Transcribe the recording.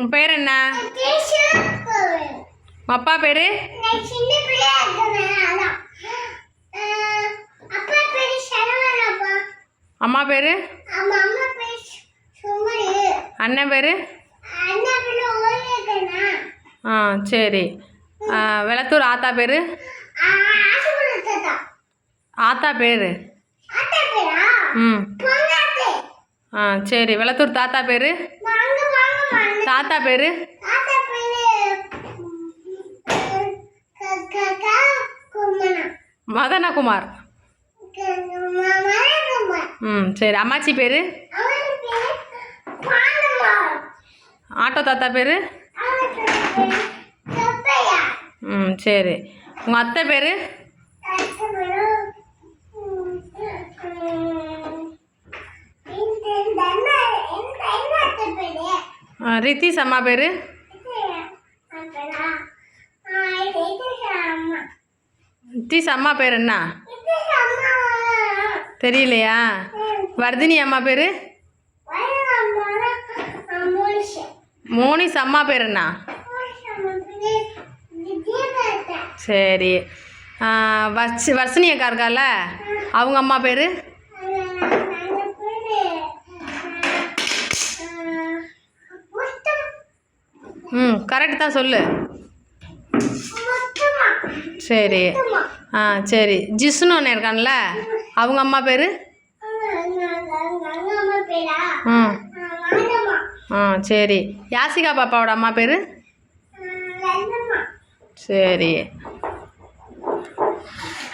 உன் பேர் என்ன? அப்பா பேர்? அம்மா பேர்? அண்ணன் பேர்? சரி. வெளத்தூர் ஆத்தா பேர்? ஆத்தா பேர்? சரி. வெளத்தூர் தாத்தா பேர்? தாத்தா பேர்? மதனகுமார். சரி. அம்மாச்சி பேர்? ஆட்டோ தாத்தா பேர்? சரி. உங்கள் அத்தை பேர்? ரித்தீஷ் அம்மா பேர்? ரித்தீஷ் அம்மா பேர் என்ன தெரியலையா? வர்தினி அம்மா பேர்? மோனிஸ் அம்மா பேர் என்ன? சரி. வர்ஷினி அக்கா இருக்கால, அவங்க அம்மா பேர்? கரெக்டு தான் சொல்லு. சரி. சரி. ஜிஷ்ணு ஒன்று இருக்கான்ல, அவங்க அம்மா பேர்? சரி. யாசிகா பாப்பாவோட அம்மா பேர்? சரி.